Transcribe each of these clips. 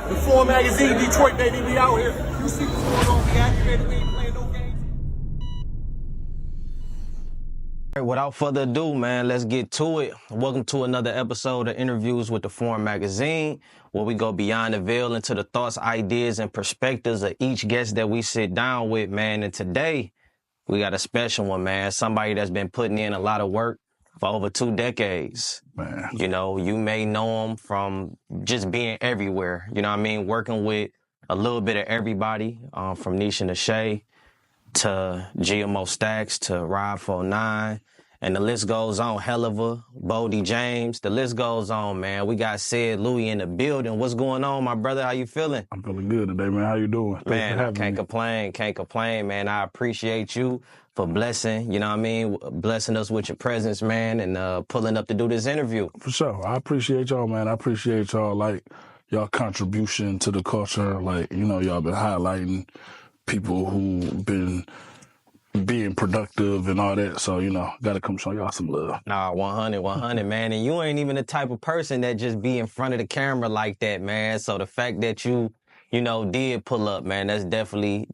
The Four Magazine, Detroit, baby, we out here. You see what's going on, we activated, we ain't playing no games. Without further ado, man, let's get to it. Welcome to another episode of Interviews with the Foreign Magazine, where we go beyond the veil into the thoughts, ideas, and perspectives of each guest that we sit down with, man. And today, we got a special one, man. Somebody that's been putting in a lot of work for over 2 decades. Man. You know, you may know him from just being everywhere. You know what I mean? Working with a little bit of everybody, from Nisha Shay to GMO Stacks to Rob49. And the list goes on. Helliver, Bodie James. The list goes on, man. We got Cedric Louie in the building. What's going on, my brother? How you feeling? I'm feeling good today, man. How you doing? Man, I can't complain, man. I appreciate you for blessing, you know what I mean? Blessing us with your presence, man, and pulling up to do this interview. For sure. I appreciate y'all, man. I appreciate y'all, like, y'all contribution to the culture. Like, you know, y'all been highlighting people who been being productive and all that. So, you know, got to come show y'all some love. Nah, 100, man. And you ain't even the type of person that just be in front of the camera like that, man. So the fact that you know, did pull up, man, that's definitely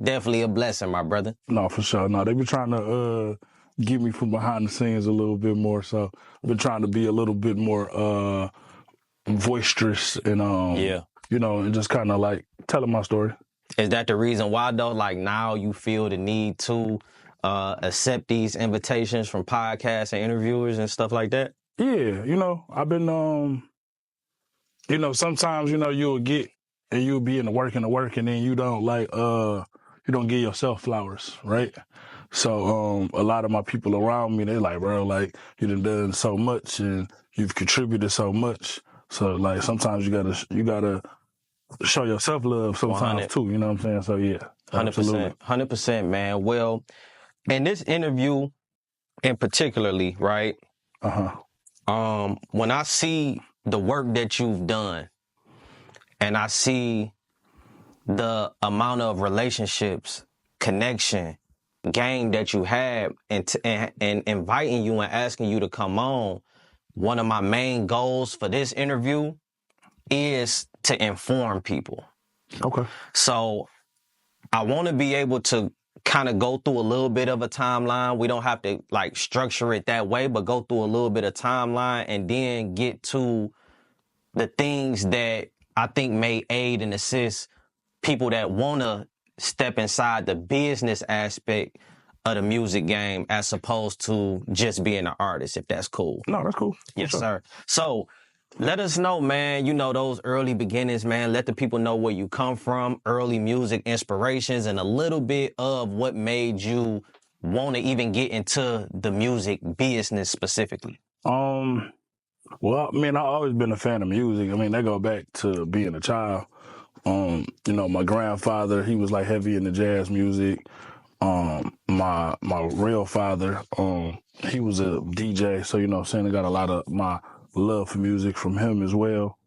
a blessing, my brother. No, for sure. No, they been trying to get me from behind the scenes a little bit more. So I've been trying to be a little bit more boisterous and, you know, and just kind of like telling my story. Is that the reason why, though? Like, now you feel the need to accept these invitations from podcasts and interviewers and stuff like that? Yeah, you know, I've been, you know, sometimes, you know, you'll get and you'll be in the work and then you don't like, you don't give yourself flowers, right? So, a lot of my people around me, they like, bro, like, you done so much and you've contributed so much. So, like, sometimes you gotta show yourself love sometimes 100. too, you know what I'm saying? So, yeah. 100%, 100%, man. Well, in this interview in particularly, right? When I see the work that you've done and I see the amount of relationships, connection, game that you have and inviting you and asking you to come on, one of my main goals for this interview is to inform people. Okay. So I want to be able to kind of go through a little bit of a timeline. We don't have to like structure it that way, but go through a little bit of timeline and then get to the things that I think may aid and assist people that want to step inside the business aspect of the music game as opposed to just being an artist, if that's cool. No, that's cool. Yes, sir. So let us know, man, you know, those early beginnings, man. Let the people know where you come from, early music inspirations, and a little bit of what made you want to even get into the music business specifically. Well, I mean, I've always been a fan of music. I mean, they go back to being a child. You know, my grandfather, he was like heavy into jazz music. My real father, he was a DJ. So, you know what I'm saying, I got a lot of my love for music from him as well.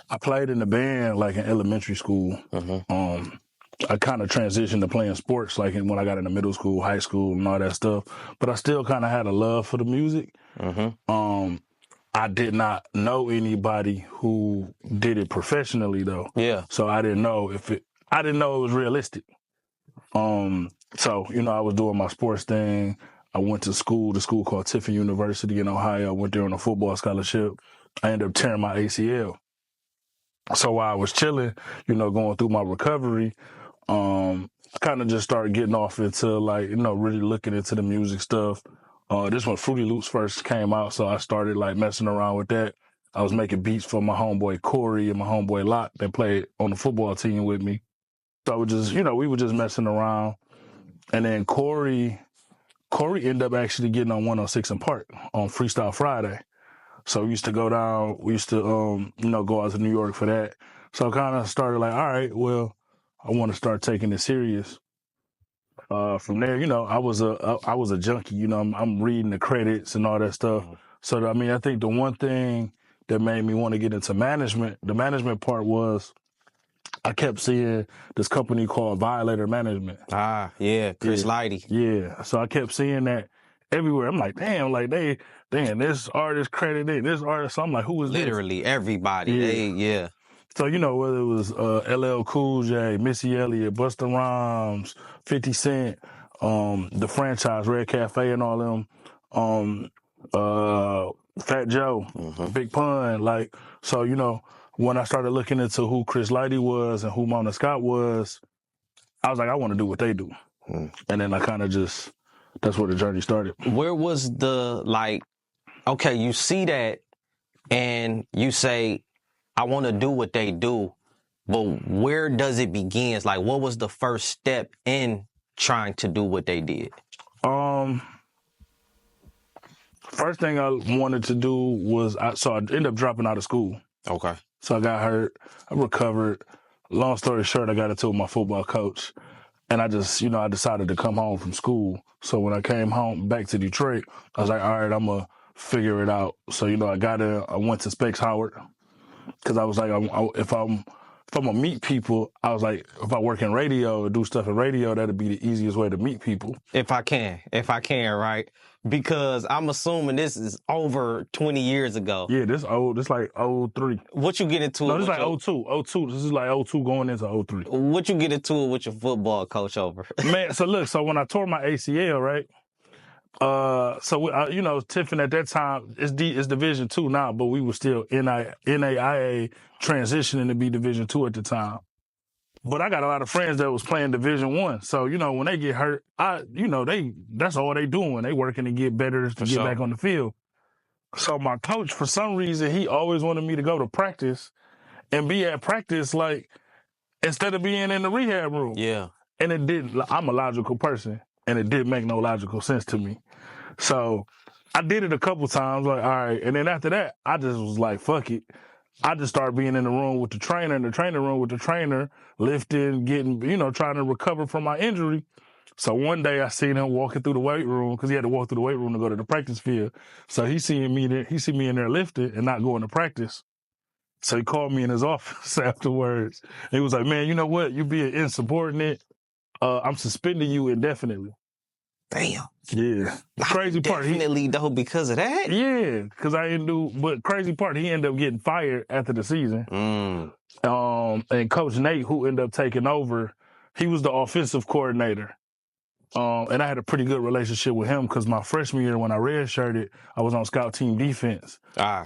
I played in the band like in elementary school. I kind of transitioned to playing sports like when I got into middle school, high school, and all that stuff. But I still kind of had a love for the music. I did not know anybody who did it professionally though. Yeah. So I didn't know it was realistic. So, you know, I was doing my sports thing. I went to school called Tiffin University in Ohio. I went there on a football scholarship. I ended up tearing my ACL. So while I was chilling, you know, going through my recovery, I kind of just started getting off into like, you know, really looking into the music stuff. This when Fruity Loops first came out, so I started like messing around with that. I was making beats for my homeboy Corey and my homeboy Locke that played on the football team with me. So I would just, you know, we were just messing around. And then Corey ended up actually getting on 106 in Park on Freestyle Friday. So we used to go down, you know, go out to New York for that. So I kind of started like, all right, well, I want to start taking it serious. From there, you know, I was a junkie, you know, I'm reading the credits and all that stuff. So, I mean, I think the one thing that made me want to get into management, the management part was I kept seeing this company called Violator Management. Ah, yeah, Chris Lighty. Yeah, so I kept seeing that everywhere. I'm like, damn, like this artist credited, this artist. So I'm like, who is this? Literally everybody. Yeah. So, you know, whether it was LL Cool J, Missy Elliott, Busta Rhymes, 50 Cent, the franchise, Red Cafe and all them, Fat Joe, Big Pun, like, so, you know, when I started looking into who Chris Lighty was and who Mona Scott was, I was like, I want to do what they do. And then I kind of just, that's where the journey started. Where was the, like, okay, you see that and you say, I want to do what they do, but where does it begin? Like, what was the first step in trying to do what they did? First thing I wanted to do was, so I ended up dropping out of school. Okay. So I got hurt. I recovered. Long story short, I got into my football coach. And I just, you know, I decided to come home from school. So when I came home back to Detroit, I was like, all right, I'm going to figure it out. So, you know, I went to Specs Howard because I was like, if I'm going to meet people, I was like, if I work in radio or do stuff in radio, that'd be the easiest way to meet people. If I can, right? Because I'm assuming this is over 20 years ago. Yeah, this like 03. What you get into? No, this is like 02. This is like 02 going into 03. What you get into it with your football coach over? Man, so look, so when I tore my ACL, right? You know, Tiffin at that time, it's Division II now, but we were still NAIA transitioning to be Division II at the time. But I got a lot of friends that was playing Division I. So, you know, when they get hurt, that's all they doing. They working to get better to get back on the field. So my coach, for some reason, he always wanted me to go to practice and be at practice, like, instead of being in the rehab room. Yeah. And it didn't. I'm a logical person, and it didn't make no logical sense to me. So I did it a couple times, like, all right. And then after that, I just was like, fuck it. I just started being in the room with the trainer, in the training room with the trainer, lifting, getting, you know, trying to recover from my injury. So one day I seen him walking through the weight room because he had to walk through the weight room to go to the practice field. So he see me in there lifting and not going to practice. So he called me in his office afterwards. He was like, man, you know what? You being insubordinate. I'm suspending you indefinitely. Damn. Yeah. The crazy part. Definitely, though, because of that? Yeah, because I didn't do, but crazy part, he ended up getting fired after the season. And Coach Nate, who ended up taking over, he was the offensive coordinator. And I had a pretty good relationship with him because my freshman year when I redshirted, I was on scout team defense.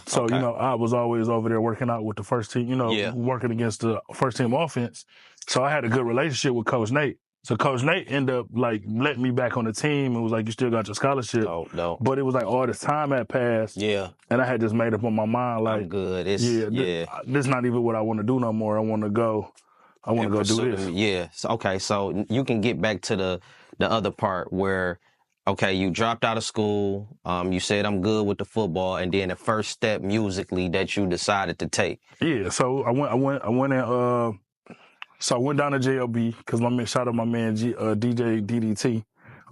So, you know, I was always over there working out with the first team, you know, working against the first team offense. So I had a good relationship with Coach Nate. So Coach Nate ended up, like, letting me back on the team and was like, you still got your scholarship. Oh, no. But it was like all this time had passed. Yeah. And I had just made up on my mind, like, I'm good. This not even what I want to do no more. I want to go do this. Yeah. So, okay. So you can get back to the other part where, okay, you dropped out of school. You said I'm good with the football, and then the first step musically that you decided to take. Yeah. So I went down to JLB because shout out my man DJ DDT.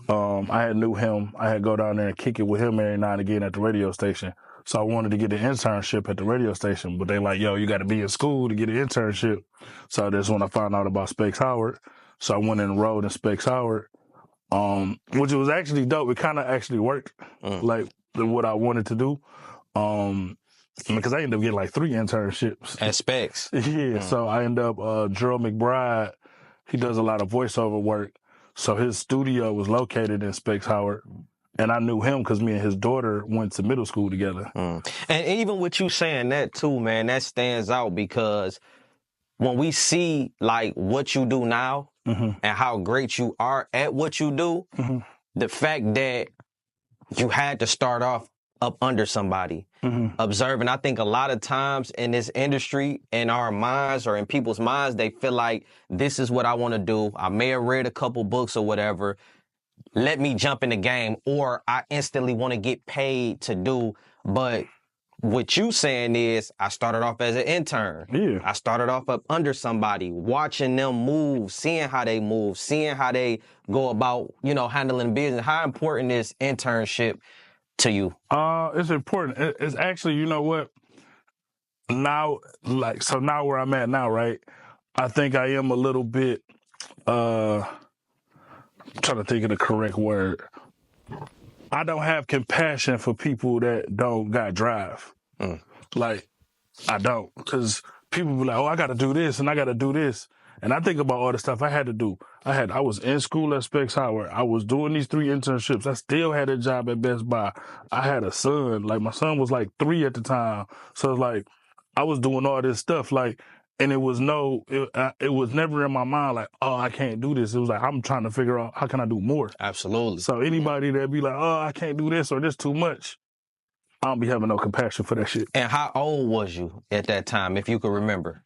I knew him. I had go down there and kick it with him every now and again at the radio station. So I wanted to get an internship at the radio station, but they like, yo, you got to be in school to get an internship. So that's when I found out about Specs Howard. So I went and enrolled in Specs Howard, which was actually dope. It kind of actually worked, like what I wanted to do. Because I ended up getting like 3 internships. At Specs? Yeah. So I ended up, Gerald McBride, he does a lot of voiceover work. So his studio was located in Specs Howard. And I knew him because me and his daughter went to middle school together. And even with you saying that too, man, that stands out because when we see like what you do now and how great you are at what you do, the fact that you had to start off up under somebody, observing. I think a lot of times in this industry, in our minds or in people's minds, they feel like this is what I want to do. I may have read a couple books or whatever. Let me jump in the game, or I instantly want to get paid to do. But what you saying is, I started off as an intern. Yeah. I started off up under somebody, watching them move, seeing how they move, seeing how they go about, you know, handling business. How important is internship to you? It's important. It's actually, you know what? Now, now where I'm at now, right? I think I am a little bit, I'm trying to think of the correct word. I don't have compassion for people that don't got drive. Like, I don't. Because people be like, oh, I got to do this and I got to do this. And I think about all the stuff I had to do. I was in school at Specs Howard. I was doing these 3 internships. I still had a job at Best Buy. I had a son. Like, my son was like 3 at the time. So it's like, I was doing all this stuff. Like, and it was never in my mind like, oh, I can't do this. It was like, I'm trying to figure out how can I do more. Absolutely. So anybody that be like, oh, I can't do this or this too much, I don't be having no compassion for that shit. And how old was you at that time, if you could remember?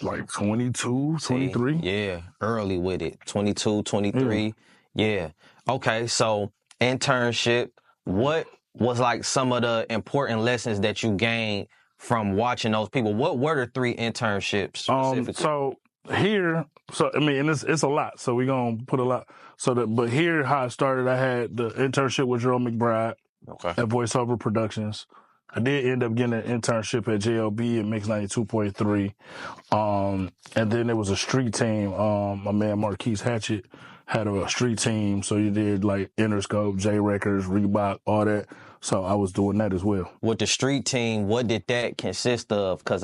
Like 22, 23. Yeah, early with it. 22, 23. Yeah. Okay, so internship, what was like some of the important lessons that you gained from watching those people? What were the 3 internships specifically? So here, I mean, and it's a lot, so we're going to put a lot. But here, how it started, I had the internship with Jerome McBride at VoiceOver Productions. I did end up getting an internship at JLB at Mix 92.3. And then there was a street team. My man Marquise Hatchett had a street team, so you did like Interscope, J Records, Reebok, all that. So I was doing that as well. With the street team, what did that consist of? Because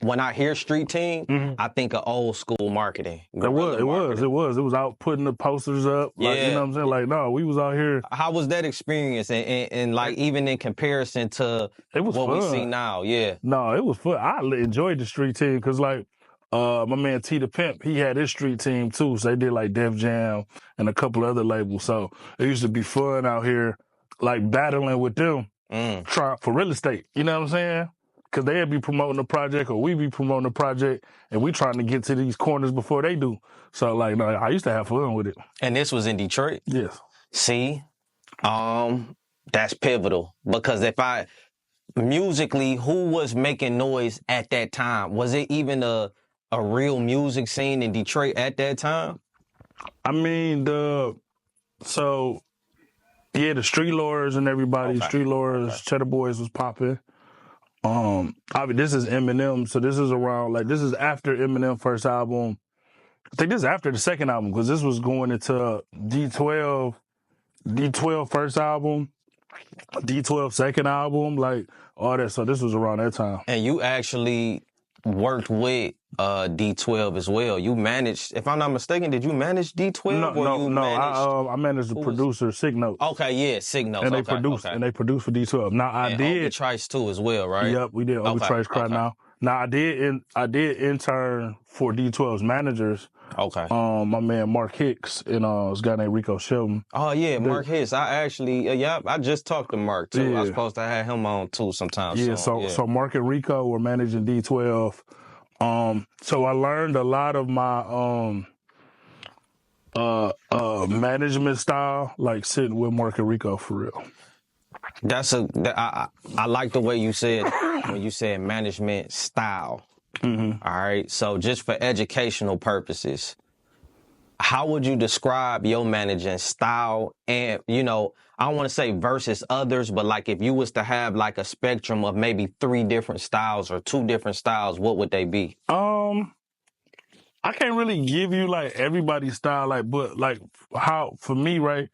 when I hear street team, I think of old school marketing. It was out putting the posters up. Like, you know what I'm saying? Like, no, we was out here. How was that experience? And like, even in comparison to what fun. we see now, No, it was fun. I enjoyed the street team because, like, my man T the Pimp, he had his street team too. So they did like Def Jam and a couple other labels. So it used to be fun out here, like battling with them, trying for real estate. You know what I'm saying? Because they'd be promoting the project or we be promoting the project and we trying to get to these corners before they do. So, like, no, I used to have fun with it. And this was in Detroit? Yes. See, that's pivotal. Because musically, who was making noise at that time? Was it even a real music scene in Detroit at that time? I mean, the Street Lords and everybody, Street Lords, Cheddar Boys was popping. This is Eminem, so this is around, like, this is after Eminem first album. I think this is after the second album, because this was going into D12 first album, D12 second album, like, all that. So this was around that time. And you actually worked with D12 as well. You managed, if I'm not mistaken, did you manage D12? I managed the producer, Sig Notes. Okay, yeah, Sig Notes. And they produced for D12. Now I did Obi Trice too as well, right? Yep, we did Obi Trice Cry Now. Now I did intern for D12's managers. Okay. My man Mark Hicks and this guy named Rico Shelton. Oh yeah, Mark Hicks. I actually I just talked to Mark too. I was supposed to have him on too sometime. Yeah, so Mark and Rico were managing D12. So I learned a lot of my management style, like sitting with Mark and Rico for real. I like the way you said when you said management style. All right. So just for educational purposes, how would you describe your managing style? And, I don't want to say versus others, but like if you was to have like a spectrum of maybe 3 different styles or 2 different styles, what would they be? I can't really give you like everybody's style, but like how, for me, right?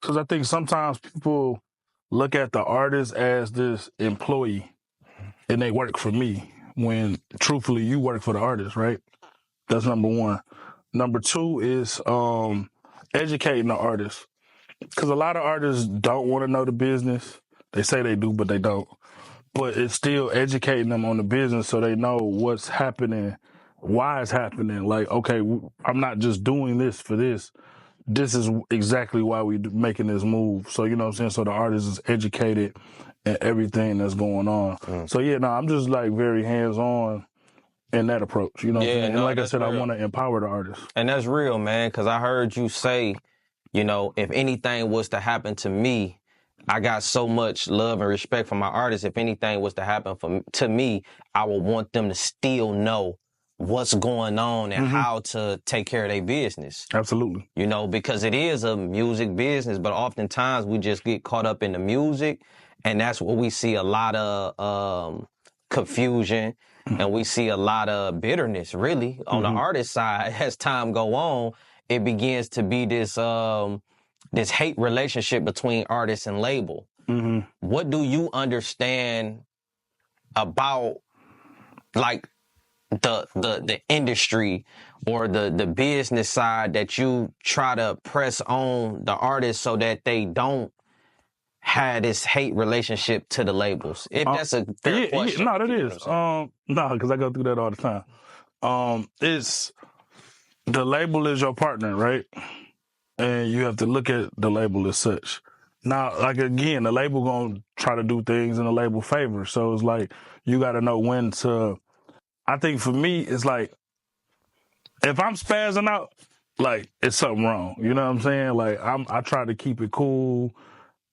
Because I think sometimes people look at the artist as this employee and they work for me, when truthfully you work for the artist, right? That's number 1. Number 2 is educating the artist. Because a lot of artists don't want to know the business. They say they do, but they don't. But it's still educating them on the business so they know what's happening, why it's happening. Like, okay, I'm not just doing this for this. This is exactly why we're making this move. So, you know what I'm saying? So the artist is educated in everything that's going on. So, I'm just like very hands-on in that approach. You know what I'm saying? And like I said, real. I want to empower the artist. And that's real, man, because I heard you say, if anything was to happen to me, I got so much love and respect for my artists. If anything was to happen to me, I would want them to still know what's going on and how to take care of their business. Absolutely. Because it is a music business, but oftentimes we just get caught up in the music, and that's where we see a lot of confusion, and we see a lot of bitterness, really, on the artist side. As time go on, it begins to be this this hate relationship between artist and label. What do you understand about, like, the industry or the business side that you try to press on the artists so that they don't have this hate relationship to the labels? If that's a fair question. No, that You know is. what I'm saying? No, because I go through that all the time. It's the label is your partner, right? And you have to look at the label as such. Now, like again, the label gonna try to do things in the label favor. So it's like you got to know when to. I think for me, it's like if I'm spazzing out, like it's something wrong. You know what I'm saying? Like I try to keep it cool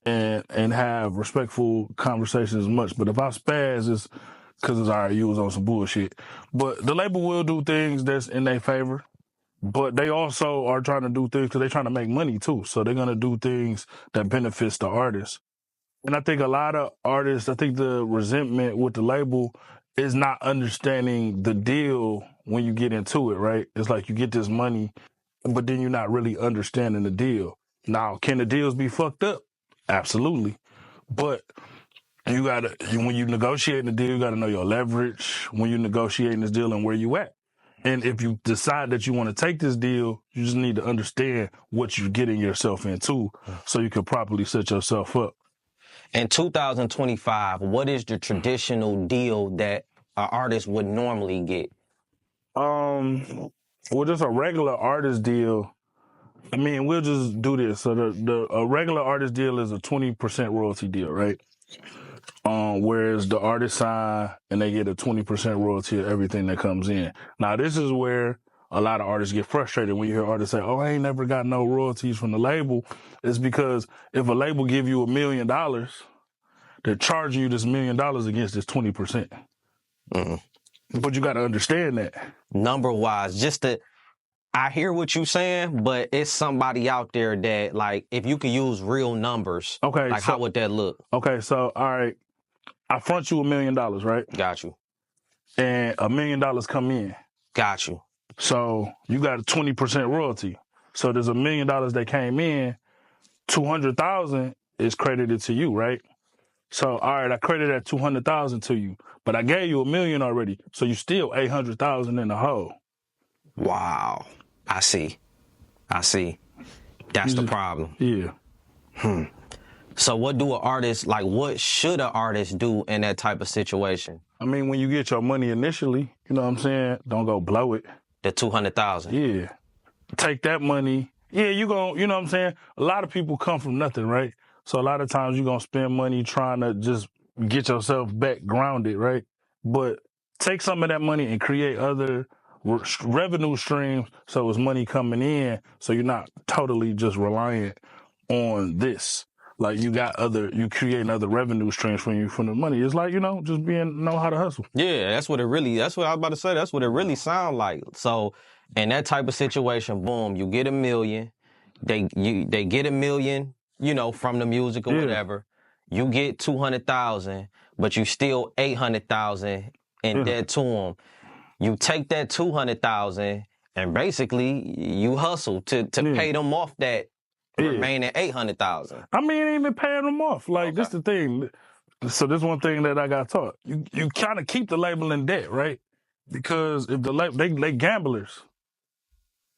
and have respectful conversations as much. But if I spaz, it's because it's all right, you was on some bullshit. But the label will do things that's in their favor. But they also are trying to do things because they're trying to make money too. So they're going to do things that benefits the artist. And I think a lot of artists, I think the resentment with the label is not understanding the deal when you get into it, right? It's like you get this money, but then you're not really understanding the deal. Now, can the deals be fucked up? Absolutely. But you gotta, when you negotiate the deal, you gotta know your leverage when you're negotiating this deal and where you at. And if you decide that you want to take this deal, you just need to understand what you're getting yourself into so you can properly set yourself up. In 2025, what is the traditional deal that an artist would normally get? Well, just a regular artist deal. I mean, we'll just do this. So a regular artist deal is a 20% royalty deal, right? Whereas the artist sign and they get a 20% royalty of everything that comes in. Now, this is where a lot of artists get frustrated when you hear artists say, "Oh, I ain't never got no royalties from the label." It's because if a label give you $1 million, they're charging you this $1 million against this 20%. But you got to understand that. Number wise, I hear what you're saying, but it's somebody out there that, like, if you could use real numbers, okay, like, how would that look? Okay, so, all right, I front you $1 million, right? Got you. And $1 million come in. Got you. So you got a 20% royalty. So there's $1 million that came in, 200,000 is credited to you, right? So, all right, I credited that 200,000 to you, but I gave you $1 million already. So you still 800,000 in the hole. Wow. I see. That's the problem. Yeah. So what should an artist do in that type of situation? I mean, when you get your money initially, you know what I'm saying? Don't go blow it. The 200,000. Yeah. Take that money. Yeah, you know what I'm saying? A lot of people come from nothing, right? So a lot of times you're going to spend money trying to just get yourself back grounded, right? But take some of that money and create other revenue streams so it's money coming in so you're not totally just reliant on this. Like you creating other revenue streams from the money. It's like, just know how to hustle. Yeah, that's what I was about to say. That's what it really sounds like. So in that type of situation, boom, you get $1 million. They get $1 million, from the music or whatever. You get 200,000, but you still 800,000 in debt to them. You take that 200,000 and basically you hustle to pay them off that remaining 800,000. I mean, even paying them off. Like, this the thing. So this one thing that I got taught. You kind of keep the label in debt, right? Because if the label, they gamblers.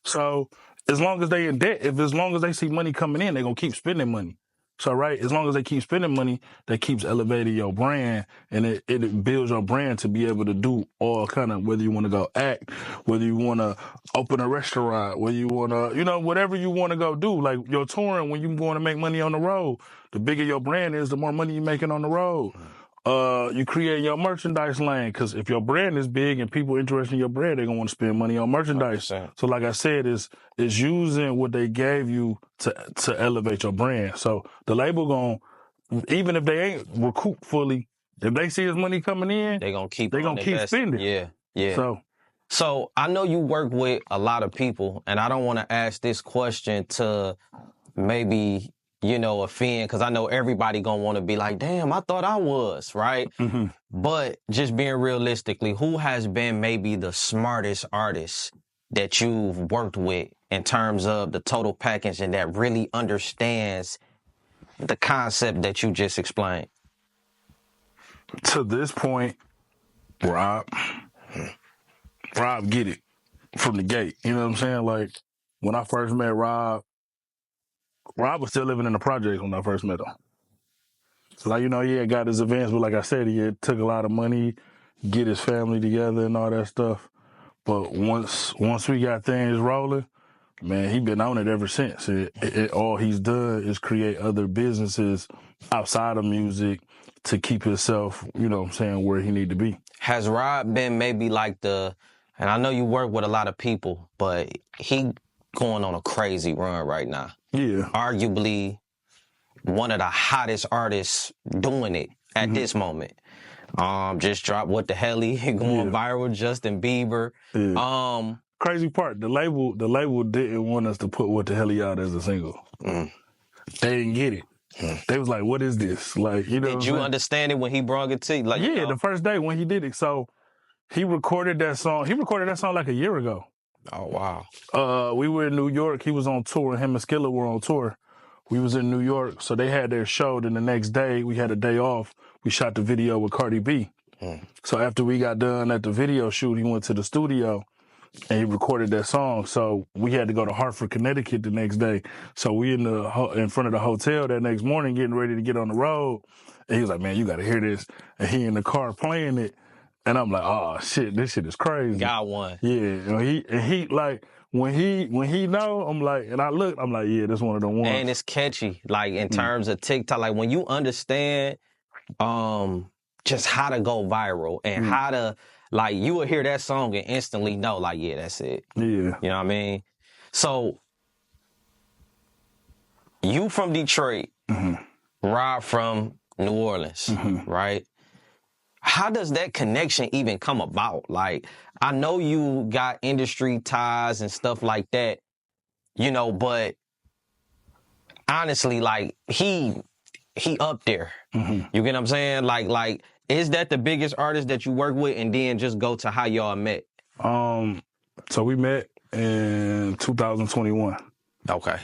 So as long as they in debt, as long as they see money coming in, they're going to keep spending money. So, right, as long as they keep spending money, that keeps elevating your brand, and it builds your brand to be able to do all kind of, whether you want to go act, whether you want to open a restaurant, whether you want to, whatever you want to go do. Like your touring, when you going to make money on the road, the bigger your brand is, the more money you're making on the road. You create your merchandise lane, because if your brand is big and people interested in your brand, they're going to want to spend money on merchandise. 100%. So like I said, is using what they gave you to elevate your brand. So the label even if they ain't recouped fully, if they see his money coming in, they're going to keep spending. Yeah. So I know you work with a lot of people, and I don't want to ask this question to maybe offend, because I know everybody gonna want to be like, damn, I thought I was, right? Mm-hmm. But just being realistically, who has been maybe the smartest artist that you've worked with in terms of the total package and that really understands the concept that you just explained? To this point, Rob, Rob get it from the gate. You know what I'm saying? Like, when I first met Rob was still living in the projects when I first met him. So, like, he had got his advance, but like I said, he had took a lot of money, get his family together and all that stuff. But once we got things rolling, man, he been on it ever since. All he's done is create other businesses outside of music to keep himself, where he need to be. Has Rob been maybe like and I know you work with a lot of people, but he going on a crazy run right now. Yeah. Arguably one of the hottest artists doing it at this moment. Just dropped What the Hell He going viral, Justin Bieber. Yeah. Crazy part, the label didn't want us to put What the Hell He out as a single. They didn't get it. They was like, what is this? Like, Did you understand it when he brought it to you? Like, the first day when he did it. So he recorded that song. He recorded that song like a year ago. Oh, wow. We were in New York. He was on tour. Him and Skilla were on tour. We was in New York. So they had their show. Then the next day, we had a day off. We shot the video with Cardi B. So after we got done at the video shoot, he went to the studio and he recorded that song. So we had to go to Hartford, Connecticut the next day. So we in front of the hotel that next morning getting ready to get on the road. And he was like, man, you got to hear this. And he in the car playing it. And I'm like, oh, shit, this shit is crazy. Got one. Yeah. And he like, when he know, I'm like, and I look, I'm like, yeah, this one of the ones. And it's catchy, like in terms of TikTok. Like when you understand just how to go viral and how to, like, you will hear that song and instantly know, like, yeah, that's it. Yeah. You know what I mean? So, you from Detroit, Rob from New Orleans, right? How does that connection even come about? Like, I know you got industry ties and stuff like that, but honestly, like, he up there. You get what I'm saying? Like, is that the biggest artist that you work with? And then just go to how y'all met. So we met in 2021. Okay.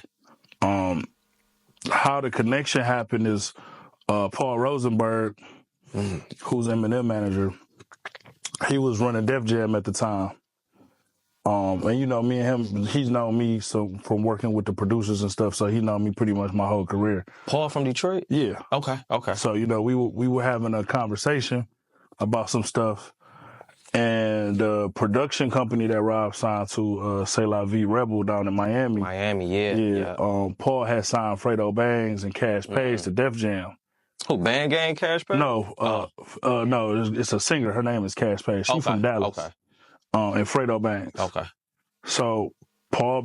How the connection happened is Paul Rosenberg, who's Eminem manager, he was running Def Jam at the time. And me and him, he's known me from working with the producers and stuff, so he known me pretty much my whole career. Paul from Detroit? Yeah. Okay. So, we were having a conversation about some stuff, and the production company that Rob signed to, C'est La Vie Rebel down in Miami. Yeah. Paul had signed Fredo Bangs and Cash Page to Def Jam. Who, Bang Gang Cash Page? No, no, it's a singer. Her name is Cash Page. She's from Dallas. Okay. And Fredo Bangs. Okay. So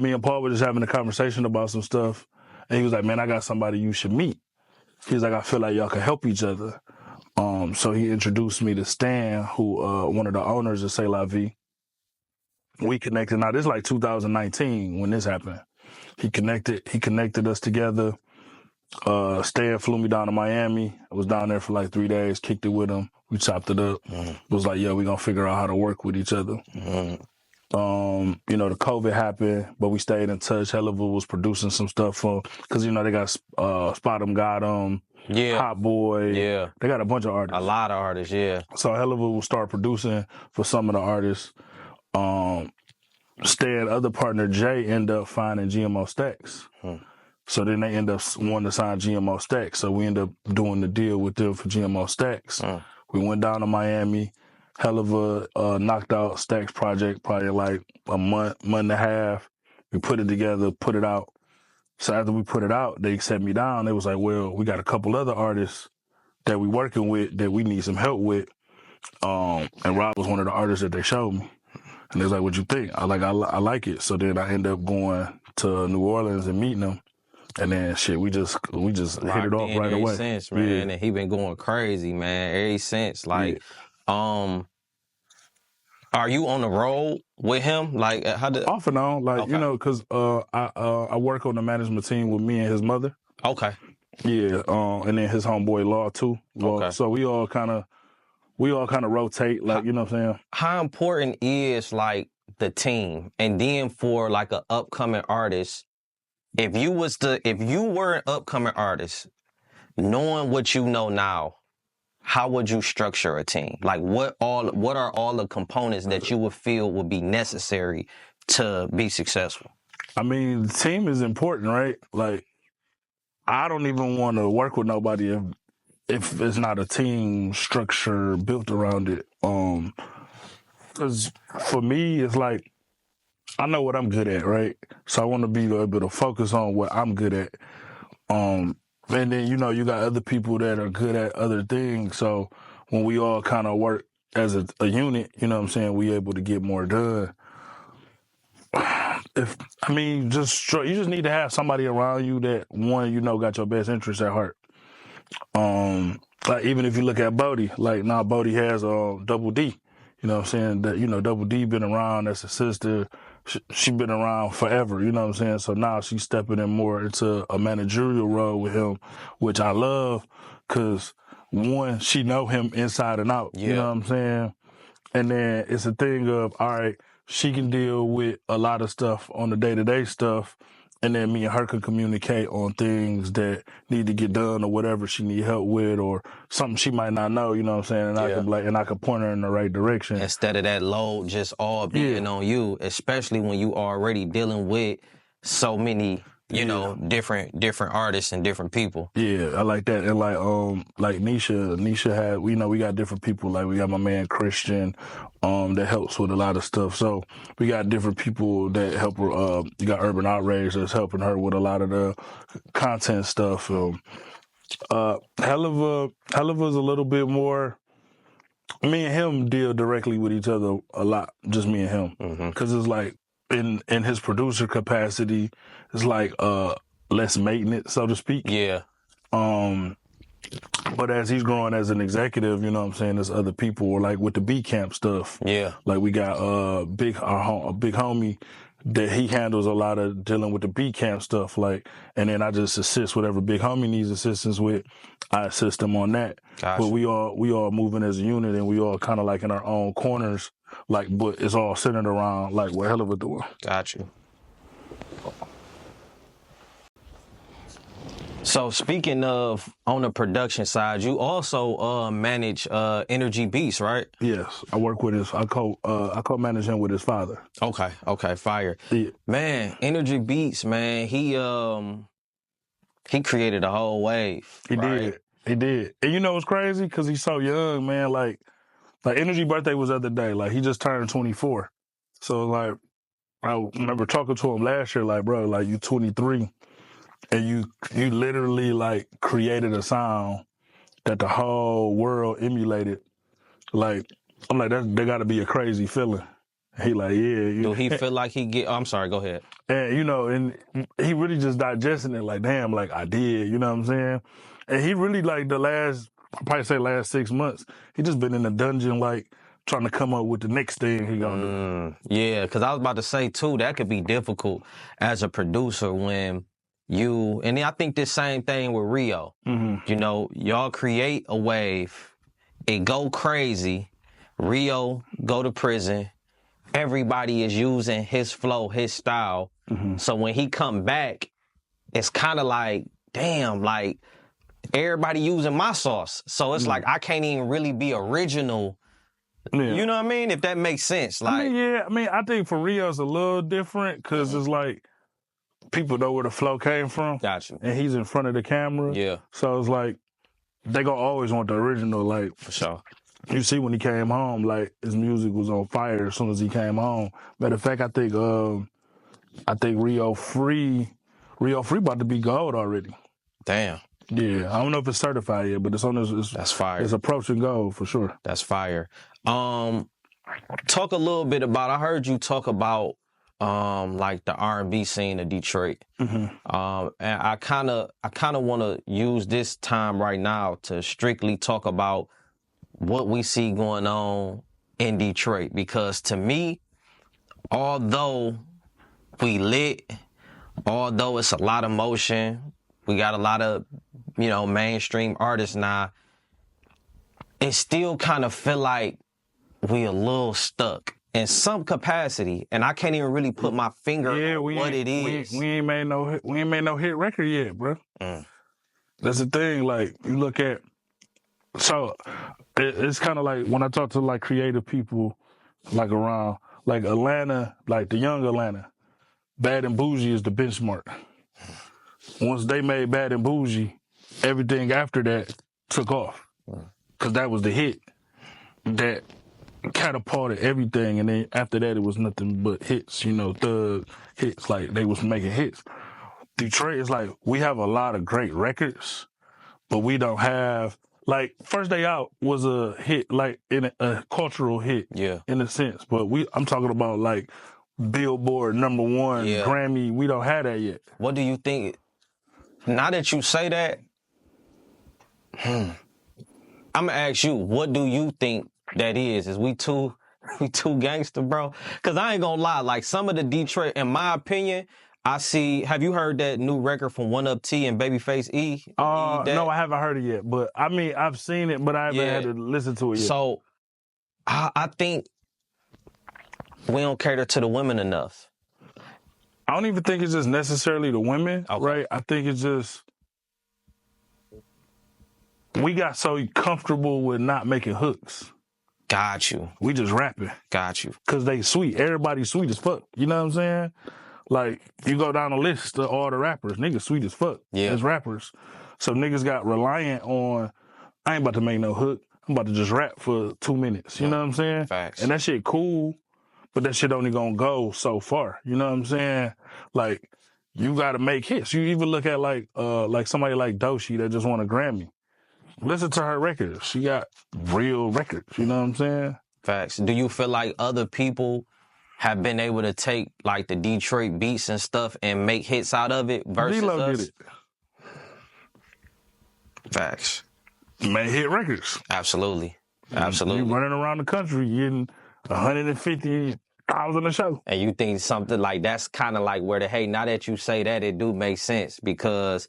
me and Paul were just having a conversation about some stuff, and he was like, man, I got somebody you should meet. He's like, I feel like y'all can help each other. So he introduced me to Stan, who one of the owners of C'est La Vie. We connected. Now, this is like 2019 when this happened. He connected us together. Stan flew me down to Miami. I was down there for like 3 days, kicked it with him. We chopped it up. It was like, yeah, we're going to figure out how to work with each other. The COVID happened, but we stayed in touch. Helliver was producing some stuff for, because, they got Spot 'em, Got 'em, Hot Boy. Yeah. They got a bunch of artists. A lot of artists, yeah. So Helliver will start producing for some of the artists. Stan, other partner, Jay, ended up finding GMO Stacks. So then they end up wanting to sign GMO Stacks. So we end up doing the deal with them for GMO Stacks. We went down to Miami. Helliver knocked out Stacks project probably like a month and a half. We put it together, put it out. So after we put it out, they set me down. They was like, well, we got a couple other artists that we working with that we need some help with. And Rob was one of the artists that they showed me. And they was like, what you think? I like it. So then I ended up going to New Orleans and meeting them. And then we just hit it off right away. Since, man. Yeah. And he been going crazy, man, ever since. Like, are you on the road with him? Like, off and on, like, okay. Because I work on the management team with me and his mother. Okay. Yeah, and then his homeboy Law too. Okay. So we all kind of rotate, like, you know what I'm saying? How important is, like, the team? And then for, like, an upcoming artist, if you were an upcoming artist, knowing what you know now, how would you structure a team? Like what are all the components that you would feel would be necessary to be successful? I mean, the team is important, right? Like, I don't even want to work with nobody if it's not a team structure built around it. Because for me, it's like, I know what I'm good at, right? So I want to be able to focus on what I'm good at. And then, you know, you got other people that are good at other things. So when we all kind of work as a unit, you know what I'm saying, we able to get more done. You just need to have somebody around you that, one, you know, got your best interests at heart. Like, even if you look at Bodie, like, now Bodie has Double D. You know what I'm saying? That, you know, Double D been around as a sister. She been around forever, you know what I'm saying? So now she's stepping in more into a managerial role with him, which I love because, one, she know him inside and out, you know what I'm saying? And then it's a thing of, all right, she can deal with a lot of stuff on the day-to-day stuff, and then me and her can communicate on things that need to get done or whatever she need help with or something she might not know, you know what I'm saying? And I can point her in the right direction. Instead of that load just all being on you, especially when you already dealing with so many, you know, different artists and different people. Yeah, I like that. And like Nisha had, you know, we got different people. Like we got my man Christian, that helps with a lot of stuff. So we got different people that help her. You got Urban Outrage that's helping her with a lot of the content stuff. Hell of is a little bit more. Me and him deal directly with each other a lot, just me and him. Because it's like, in his producer capacity, it's like less maintenance, so to speak. Yeah. But as he's growing as an executive, you know what I'm saying, there's other people, like with the B Camp stuff. Yeah. Like we got a big homie that he handles a lot of dealing with the B Camp stuff, like, and then I just assist whatever big homie needs assistance with. I assist him on that. Gotcha. But we all moving as a unit, and we all kind of like in our own corners, like, but it's all centered around like what Hell of a doing. Got you. So speaking of on the production side, you also manage Energy Beats, right? Yes, I work with I co-manage him with his father. Okay, fire. Yeah. Man, Energy Beats, man, he created a whole wave. He did. And you know what's crazy? Because he's so young, man. Like Energy birthday was the other day. Like, he just turned 24. So, like, I remember talking to him last year, like, bro, like, you 23. And you literally, like, created a sound that the whole world emulated. Like, I'm like, that got to be a crazy feeling. He like, yeah. Do he feel like he get... Oh, I'm sorry, go ahead. And, you know, and he really just digesting it like, damn, like, I did, you know what I'm saying? And he really, like, I'd probably say last 6 months, he just been in the dungeon, like, trying to come up with the next thing he gonna do. Yeah, because I was about to say, too, that could be difficult as a producer when you... And I think this same thing with Rio. You know, y'all create a wave, it go crazy, Rio go to prison, everybody is using his flow, his style. So when he come back, it's kind of like, damn, like, everybody using my sauce. So it's like, I can't even really be original. Yeah. You know what I mean? If that makes sense. Like, I think for Rio it's a little different because it's like people know where the flow came from. Got you. And he's in front of the camera. Yeah. So it's like, they gonna always want the original, like. For sure. You see when he came home, like, his music was on fire as soon as he came home. Matter of fact, I think Rio Free about to be gold already. Damn. Yeah, I don't know if it's certified yet, but it's on this. That's fire. It's approaching gold for sure. That's fire. Talk a little bit about, I heard you talk about like the R&B scene of Detroit. And I kind of want to use this time right now to strictly talk about what we see going on in Detroit, because to me, although we lit, although it's a lot of motion, we got a lot of, you know, mainstream artists now, it still kind of feel like we a little stuck in some capacity, and I can't even really put my finger on what it is. We ain't made no hit record yet, bro. That's the thing. Like, you look at So it's kind of like when I talk to like creative people, like around like Atlanta, like the young Atlanta, Bad and Bougie is the benchmark. Once they made Bad and Bougie, everything after that took off because that was the hit that catapulted everything. And then after that, it was nothing but hits, you know, thug hits. Like they was making hits. Detroit is like, we have a lot of great records, but we don't have, like, First Day Out was a hit, like in a cultural hit, in a sense. But I'm talking about like Billboard #1, Grammy. We don't have that yet. What do you think? Now that you say that, I'm gonna ask you, what do you think that is? Is we too gangster, bro? Because I ain't gonna lie, like some of the Detroit, in my opinion, I see. Have you heard that new record from 1UP and Babyface E? No, I haven't heard it yet. But I mean, I've seen it, but I haven't had to listen to it yet. So I think we don't cater to the women enough. I don't even think it's just necessarily the women, right? I think it's just we got so comfortable with not making hooks. Got you. We just rapping. Got you. Because they sweet. Everybody's sweet as fuck. You know what I'm saying? Like, you go down the list of all the rappers, niggas sweet as fuck as rappers. So niggas got reliant on, I ain't about to make no hook. I'm about to just rap for 2 minutes. You know what I'm saying? Facts. And that shit cool, but that shit only gonna go so far. You know what I'm saying? Like, you gotta make hits. You even look at like somebody like Doechii that just won a Grammy. Listen to her records. She got real records. You know what I'm saying? Facts. Do you feel like other people have been able to take like the Detroit beats and stuff and make hits out of it versus D-Lo us? did it. Facts. Made hit records. Absolutely. Absolutely. You running around the country getting 150,000 a show. And you think something like that's kind of like where now that you say that, it do make sense because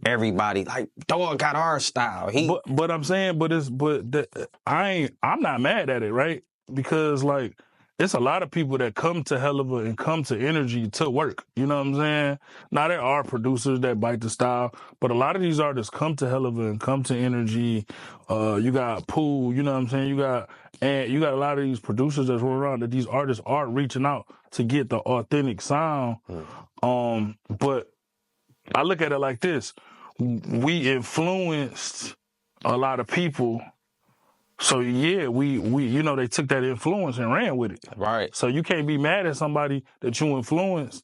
everybody like dog got our style. But I'm saying, I'm not mad at it, right? Because like it's a lot of people that come to Helluva and come to Energy to work. You know what I'm saying? Now there are producers that bite the style, but a lot of these artists come to Helluva and come to Energy. You got Pooh, you know what I'm saying? You got a lot of these producers that's rolling around that these artists are reaching out to get the authentic sound. But I look at it like this. We influenced a lot of people. So yeah, we you know, they took that influence and ran with it. Right. So you can't be mad at somebody that you influenced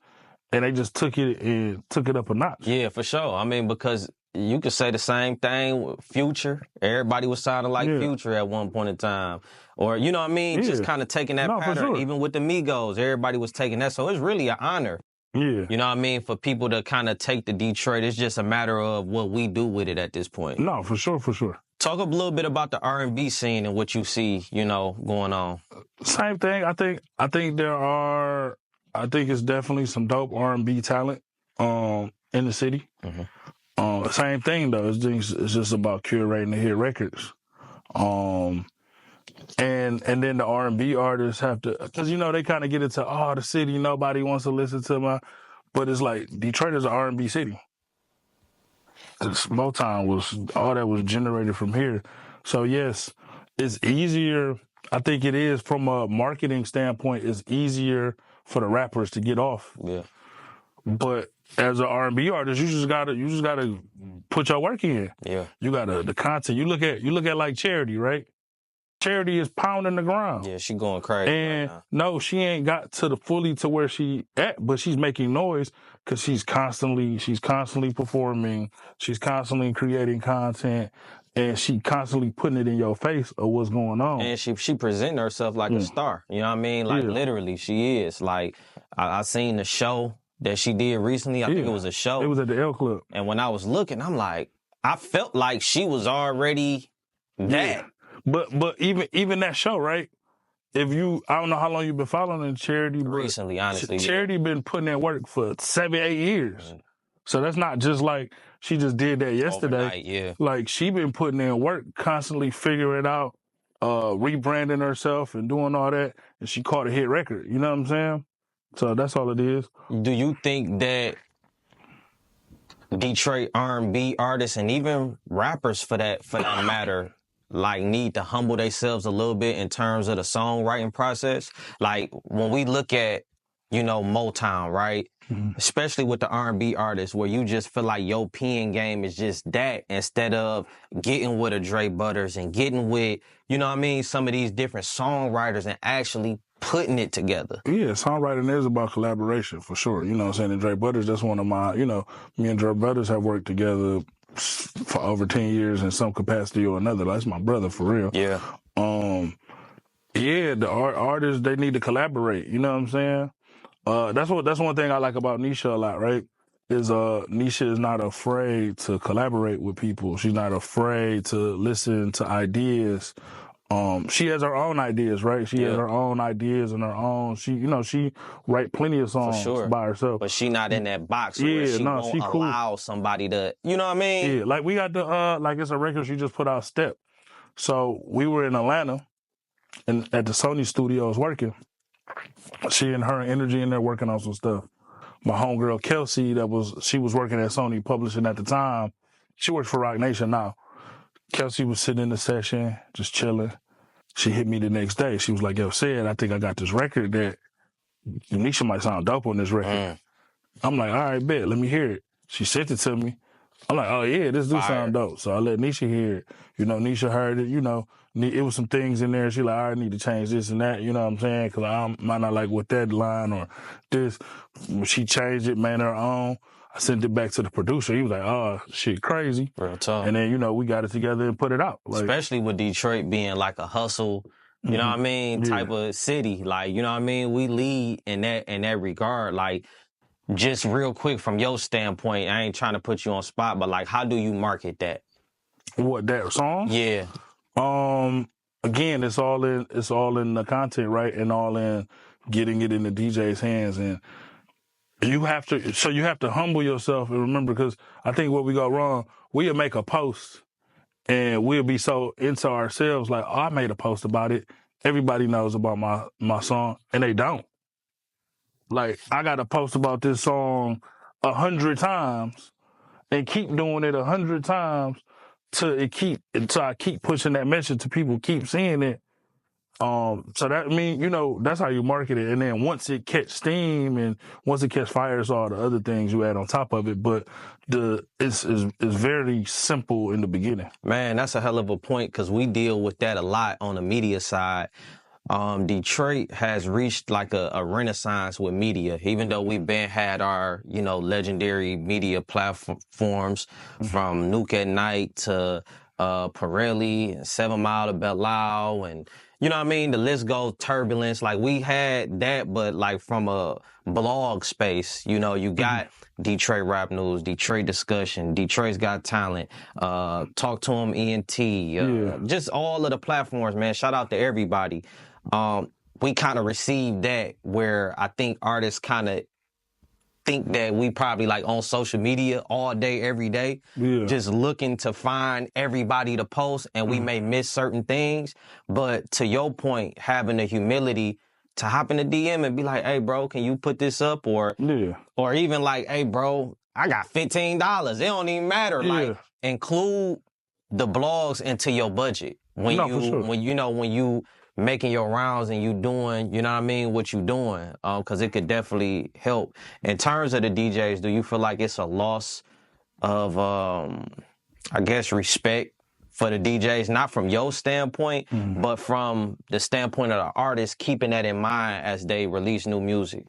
and they just took it up a notch. Yeah, for sure. I mean, because you could say the same thing with Future. Everybody was sounding like Future at one point in time. Or, you know what I mean? Just kind of taking that pattern. For sure. Even with the Migos, everybody was taking that. So it's really an honor. Yeah. You know what I mean? For people to kind of take the Detroit, it's just a matter of what we do with it at this point. No, for sure. Talk a little bit about the R&B scene and what you see, you know, going on. Same thing. I think it's definitely some dope R&B talent in the city. Same thing though. It's just about curating the hit records. And then the R&B artists have to, because you know they kind of get into the city. Nobody wants to listen to but it's like Detroit is an R&B city. Motown all that was generated from here. So yes, it's easier. I think it is from a marketing standpoint. It's easier for the rappers to get off. Yeah. But as an R&B artist, you just gotta put your work in. Yeah. You gotta the content. You look at like Charity, right? Charity is pounding the ground. Yeah, she going crazy. And right no, she ain't got to where she at, but she's making noise because she's constantly performing, she's constantly creating content, and she constantly putting it in your face of what's going on. And she presenting herself like a star. You know what I mean? Like literally, she is. Like I seen the show that she did recently. I think it was a show. It was at the L Club. And when I was looking, I'm like, I felt like she was already that. Yeah. But even that show, right? I don't know how long you've been following Charity, but recently, honestly, Charity been putting in work for 7-8 years. So that's not just like she just did that yesterday. Overnight, like she been putting in work, constantly figuring it out, rebranding herself and doing all that, and she caught a hit record. You know what I'm saying? So that's all it is. Do you think that Detroit R&B artists and even rappers for that matter, like need to humble themselves a little bit in terms of the songwriting process. Like when we look at, you know, Motown, right? Especially with the R&B artists, where you just feel like your pen game is just that, instead of getting with a Dre Butters and getting with, you know what I mean, some of these different songwriters and actually putting it together. Yeah, songwriting is about collaboration for sure. You know what I'm saying? And Dre Butters, that's one of my, you know, me and Dre Butters have worked together for over 10 years in some capacity or another. That's my brother for real. Yeah. Yeah, the artists, they need to collaborate. You know what I'm saying? That's one thing I like about Nisha a lot, right? Is Nisha is not afraid to collaborate with people. She's not afraid to listen to ideas. She has her own ideas, right? She has her own ideas and her own. She write plenty of songs by herself. But she not in that box where she won't allow somebody to, you know what I mean? Yeah, like we got the like it's a record she just put out, Step. So we were in Atlanta and at the Sony studios working. She and her energy in there working on some stuff. My homegirl Kelsey, she was working at Sony Publishing at the time. She works for Roc Nation now. Kelsey was sitting in the session, just chilling. She hit me the next day. She was like, yo, Ced, I think I got this record that Nisha might sound dope on this record. I'm like, all right, bet, let me hear it. She sent it to me. I'm like, oh yeah, this do sound dope. So I let Nisha hear it. You know, Nisha heard it, you know, it was some things in there. She like, I need to change this and that, you know what I'm saying? Because I might not like with that line or this. She changed it, made her own. I sent it back to the producer. He was like, oh, shit, crazy. Real talk. And then, you know, we got it together and put it out. Like, especially with Detroit being like a hustle, you know what I mean, type of city. Like, you know what I mean? We lead in that regard. Like, just real quick from your standpoint, I ain't trying to put you on spot, but like, how do you market that? What, that song? Yeah. Again, it's all in the content, right? And all in getting it in the DJ's hands. And you have to humble yourself and remember, because I think what we got wrong, we'll make a post and we'll be so into ourselves, like, oh, I made a post about it. Everybody knows about my song, and they don't. Like, I got to post about this song 100 times and keep doing it 100 times till I keep pushing that message to people, keep seeing it. So that you know, that's how you market it. And then once it catch steam and once it catch fire, it's all the other things you add on top of it. But it's very simple in the beginning. Man, that's a hell of a point, because we deal with that a lot on the media side. Detroit has reached like a renaissance with media, even though we've had our, you know, legendary media platforms from Nuke at Night to Pirelli and 7 Mile to Belle, and you know what I mean? The list goes, Turbulence. Like, we had that, but like from a blog space, you know, you got Detroit Rap News, Detroit Discussion, Detroit's Got Talent, Talk to 'em ENT, just all of the platforms, man. Shout out to everybody. We kind of received that, where I think artists kind of think that we probably like on social media all day, every day, just looking to find everybody to post, and we may miss certain things. But to your point, having the humility to hop in the DM and be like, hey, bro, can you put this up? Or even like, hey, bro, I got $15. It don't even matter. Like, include the blogs into your budget when you making your rounds and you doing, you know what I mean, what you doing, because it could definitely help. In terms of the DJs, do you feel like it's a loss of, I guess, respect for the DJs, not from your standpoint, but from the standpoint of the artists, keeping that in mind as they release new music?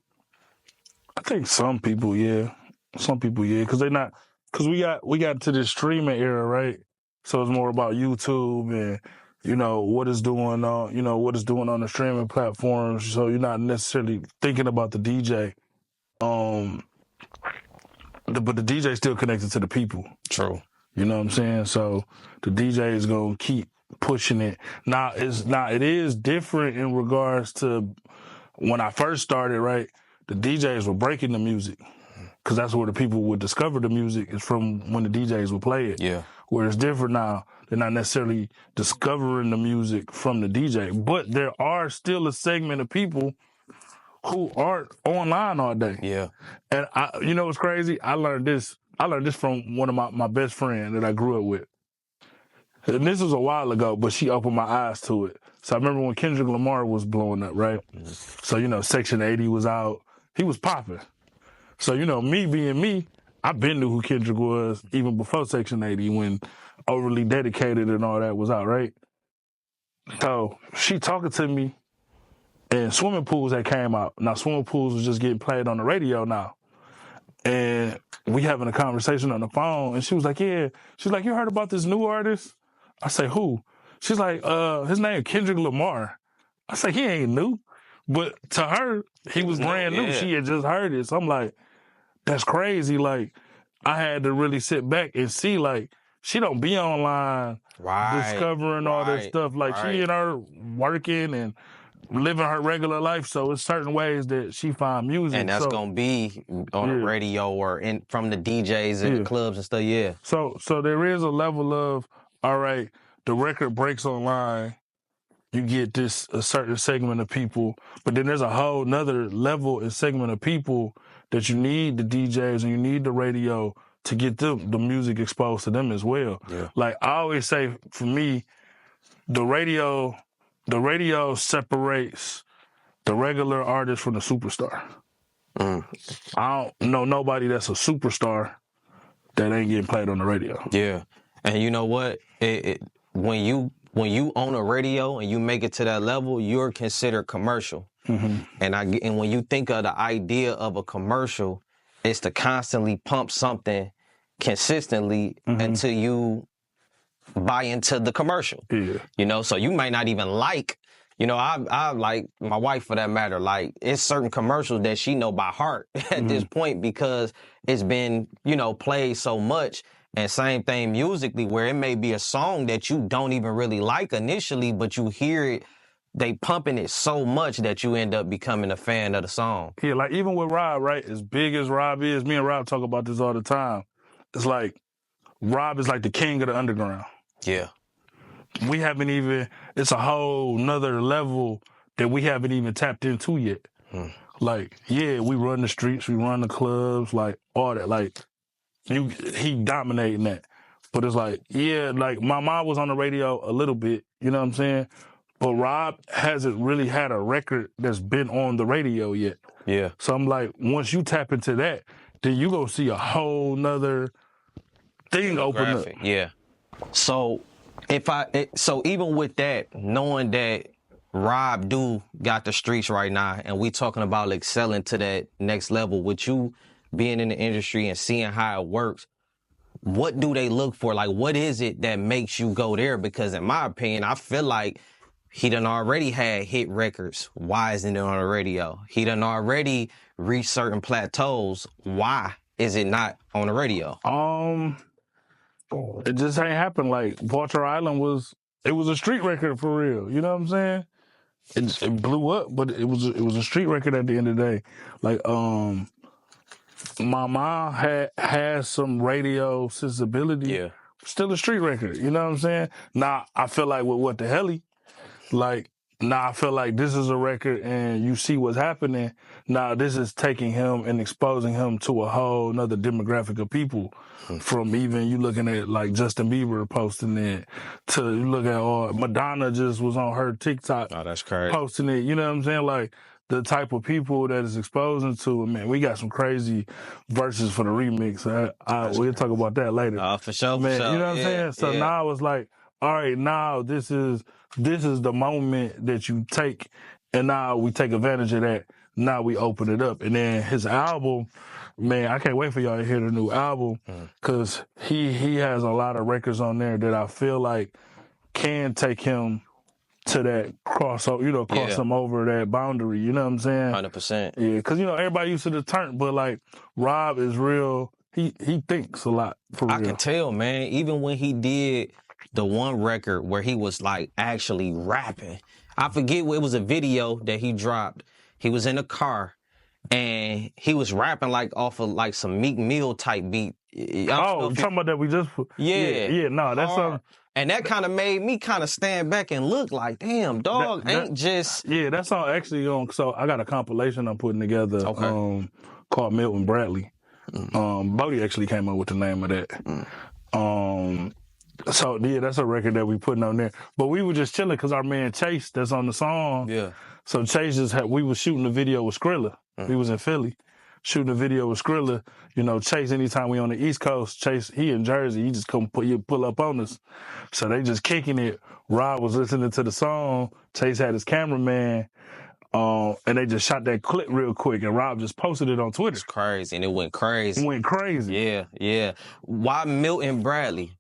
I think some people, yeah. Some people, yeah, because we got to this streaming era, right? So it's more about YouTube and, you know, what it's doing on the streaming platforms. So you're not necessarily thinking about the DJ. But the DJ still connected to the people. True. You know what I'm saying? So the DJ is gonna keep pushing it. Now it is different in regards to when I first started, right? The DJs were breaking the music, because that's where the people would discover the music, is from when the DJs would play it. Yeah. Where it's different now. They're not necessarily discovering the music from the DJ, but there are still a segment of people who aren't online all day. Yeah. And you know what's crazy? I learned this from one of my best friend that I grew up with. And this was a while ago, but she opened my eyes to it. So I remember when Kendrick Lamar was blowing up, right? So, you know, Section 80 was out. He was popping. So, you know, me being me, I been knew who Kendrick was even before Section 80 when Overly Dedicated and all that was out, right? So she talking to me and Swimming Pools that came out. Now, Swimming Pools was just getting played on the radio now. And we having a conversation on the phone and she was like, yeah. She's like, you heard about this new artist? I say, who? She's like, his name Kendrick Lamar. I say, he ain't new. But to her, he was brand new. She had just heard it. So I'm like, that's crazy. Like, I had to really sit back and see, like, she don't be online discovering all that stuff. Like, she and her working and living her regular life. So it's certain ways that she find music. And that's going to be on the radio or from the DJs and the clubs and stuff, So there is a level of, all right, the record breaks online, you get a certain segment of people, but then there's a whole nother level and segment of people that you need the DJs and you need the radio to get the music exposed to them as well. Yeah. Like I always say, for me, the radio separates the regular artist from the superstar. I don't know nobody that's a superstar that ain't getting played on the radio. Yeah. And you know what? When you own a radio and you make it to that level, you're considered commercial. Mm-hmm. And when you think of the idea of a commercial, it's to constantly pump something consistently until you buy into the commercial. Yeah. You know, so you might not even like, you know, I like my wife for that matter, like it's certain commercials that she know by heart at this point because it's been, you know, played so much. And same thing musically, where it may be a song that you don't even really like initially, but you hear it, they pumping it so much that you end up becoming a fan of the song. Yeah, like even with Rob, right? As big as Rob is, me and Rob talk about this all the time. It's like Rob is like the king of the underground. Yeah. We haven't even, it's a whole nother level that we haven't even tapped into yet. Like, yeah, we run the streets, we run the clubs, like all that. Like, he dominating that. But it's like, yeah, like my mom was on the radio a little bit, you know what I'm saying? But Rob hasn't really had a record that's been on the radio yet. Yeah. So I'm like, once you tap into that, then you gonna see a whole nother thing open up. Yeah. So so even with that, knowing that Rob got the streets right now, and we talking about excelling to that next level, with you being in the industry and seeing how it works, what do they look for? Like, what is it that makes you go there? Because in my opinion, I feel like he done already had hit records. Why isn't it on the radio? He done already reached certain plateaus. Why is it not on the radio? It just ain't happened. Like Walter Island was a street record for real. You know what I'm saying? It blew up, but it was a street record at the end of the day. Like my mom had some radio sensibility. Yeah. Still a street record. You know what I'm saying? Now I feel like with What the Helly, like now I feel like this is a record and you see what's happening. Now this is taking him and exposing him to a whole nother demographic of people. From even you looking at like Justin Bieber posting it to you look at Madonna just was on her TikTok. Oh, that's crazy. Posting it. You know what I'm saying? Like the type of people that is exposing to it, man. We got some crazy verses for the remix. We'll talk about that later. For sure, man. For sure. You know what I'm saying? So now it's like, all right, now this is the moment that you take, and now we take advantage of that. Now we open it up, and then his album, man, I can't wait for y'all to hear the new album because he has a lot of records on there that I feel like can take him to that cross him over that boundary. You know what I'm saying? 100%. Yeah, because everybody used to the turn, but like Rob is real. He thinks a lot for real. I can tell, man. Even when he did the one record where he was like actually rapping, I forget it was a video that he dropped. He was in a car and he was rapping like off of like some Meek Mill type beat. You talking about that we just no, that's something. And that kind of made me kind of stand back and look like, damn, dog, that song actually so I got a compilation I'm putting together called Milton Bradley. Bodie actually came up with the name of that. So yeah, that's a record that we putting on there. But we were just chilling because our man Chase, that's on the song. Yeah. So Chase we was shooting a video with Skrilla. We was in Philly, shooting a video with Skrilla. You know, Chase, anytime we on the East Coast, Chase, he in Jersey, he just pull up on us. So they just kicking it. Rob was listening to the song. Chase had his cameraman. And they just shot that clip real quick, and Rob just posted it on Twitter. It's crazy, and it went crazy. It went crazy. Yeah, yeah. Why Milton Bradley?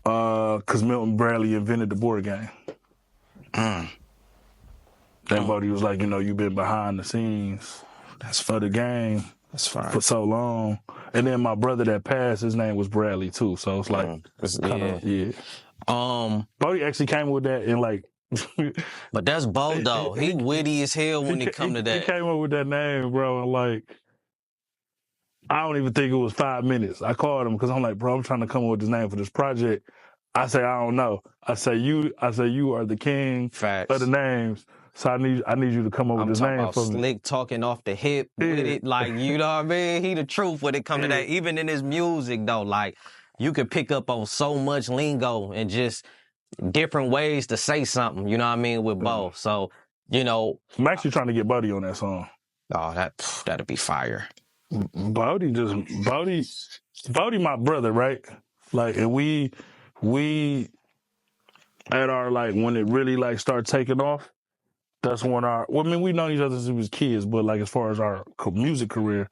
Because Milton Bradley invented the board game. That buddy was like, you know, you've been behind the scenes of the game for so long. And then my brother that passed, his name was Bradley too. So it's like, Bodie actually came with that in like. But that's Bo though. He witty as hell when it come to that. He came up with that name, bro. And like, I don't even think it was 5 minutes. I called him because I'm like, bro, I'm trying to come up with this name for this project. I say, I don't know. I say you are the king of the names. So I need you to come up with this name for me. Slick talking off the hip with it, like, you know what I mean? He the truth when it come to that. Even in his music though, like, you could pick up on so much lingo and just different ways to say something, you know what I mean, with Bo. So, you know. I'm actually trying to get Buddy on that song. Oh, that'd be fire. Bodie my brother, right? Like, and we at our, like, when it really, like, started taking off, that's when we've known each other since we was kids, but, like, as far as our music career,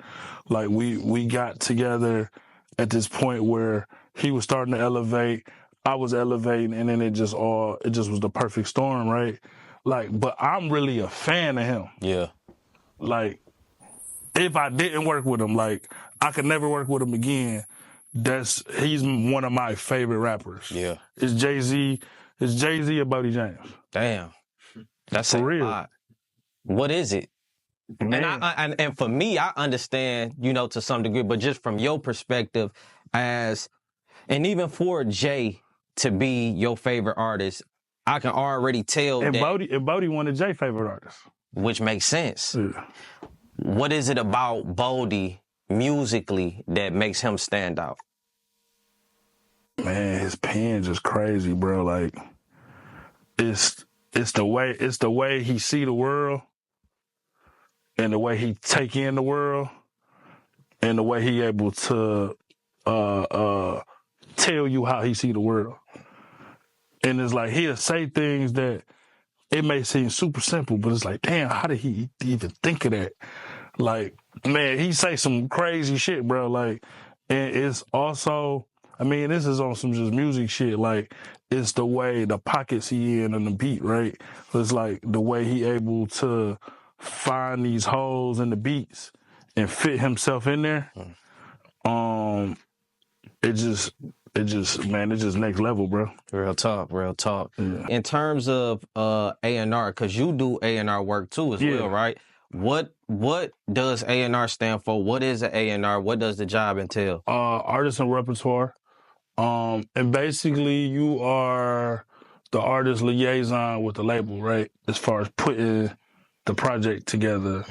like, we got together at this point where he was starting to elevate, I was elevating, and then it just was the perfect storm, right? Like, but I'm really a fan of him. Yeah. Like, if I didn't work with him, like, I could never work with him again. He's one of my favorite rappers. Yeah. It's Jay-Z or Bodie James. Damn. That's for real. Lot. What is it? Man. And for me, I understand, you know, to some degree, but just from your perspective and even for Jay to be your favorite artist, I can already tell and that. Bodie one of Jay's favorite artists. Which makes sense. Yeah. What is it about Bodie musically that makes him stand out? Man, his pen just crazy, bro. Like, it's the way he see the world, and the way he take in the world, and the way he able to tell you how he see the world. And it's like he'll say things that it may seem super simple, but it's like, damn, how did he even think of that? Like, man, he say some crazy shit, bro. Like, and it's also, I mean, this is on some just music shit. Like, it's the way the pockets he in on the beat, right? So it's like the way he able to find these holes in the beats and fit himself in there. It's just next level, bro. Real talk. Yeah. In terms of A&R, because you do A&R work too as well, right? What does A&R stand for? What is an A&R? What does the job entail? Artist and repertoire. And basically you are the artist liaison with the label, right? As far as putting the project together.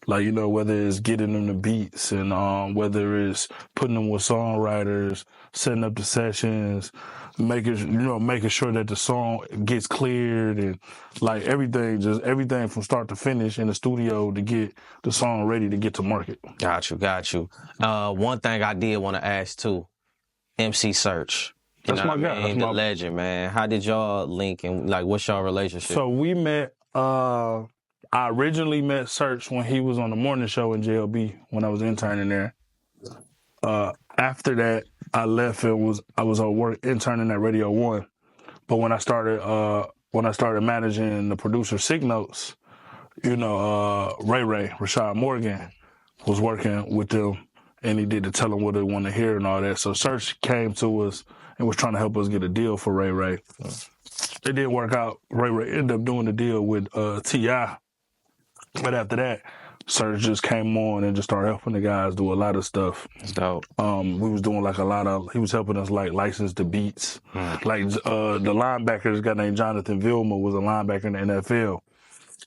Like, you know, whether it's getting them the beats and whether it's putting them with songwriters, setting up the sessions, making sure that the song gets cleared and like everything from start to finish in the studio to get the song ready to get to market. Got you. One thing I did want to ask too, MC Search. That's my guy. That's the legend, man. How did y'all link and like what's y'all relationship? So we met, I originally met Search when he was on the morning show in JLB when I was interning there. After that, I left and I was on work interning at Radio 1. But when I started managing the producer Sig Notes, you know, Rashad Morgan was working with them, and he did to tell them what they want to hear and all that. So Search came to us and was trying to help us get a deal for Ray. It didn't work out. Ray ended up doing the deal with T.I. But after that, Search just came on and just started helping the guys do a lot of stuff. That's dope. We was doing like he was helping us like license the beats. Like the linebacker, this guy named Jonathan Vilma was a linebacker in the NFL.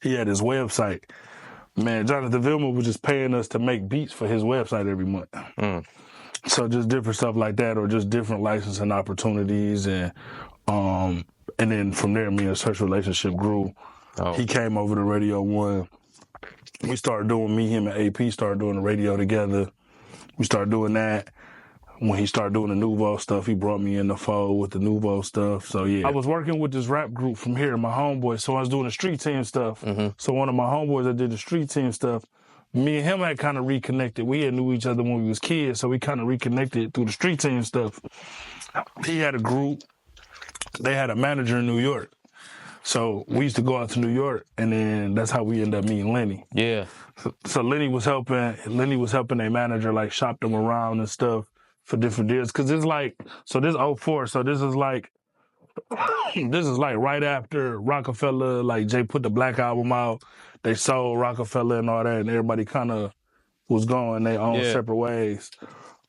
He had his website. Man, Jonathan Vilma was just paying us to make beats for his website every month. So just different stuff like that, or just different licensing opportunities, and then from there, me and Search relationship grew. Oh. He came over to Radio 1. We started doing, him and AP started doing the radio together. We started doing that. When he started doing the Nouveau stuff, he brought me in the fold with the Nouveau stuff. So yeah, I was working with this rap group from here, my homeboy. So I was doing the street team stuff. So one of my homeboys that did the street team stuff, me and him had kind of reconnected. We had knew each other when we was kids, so we kind of reconnected through the street team stuff. He had a group. They had a manager in New York. So we used to go out to New York, and then that's how we ended up meeting Lenny. Yeah. So Lenny was helping their manager, like, shop them around and stuff for different deals. Cause it's like, so this 04, so this is like right after Rockefeller, like Jay put the Black album out. They sold Rockefeller and all that, and everybody kind of was going their own separate ways.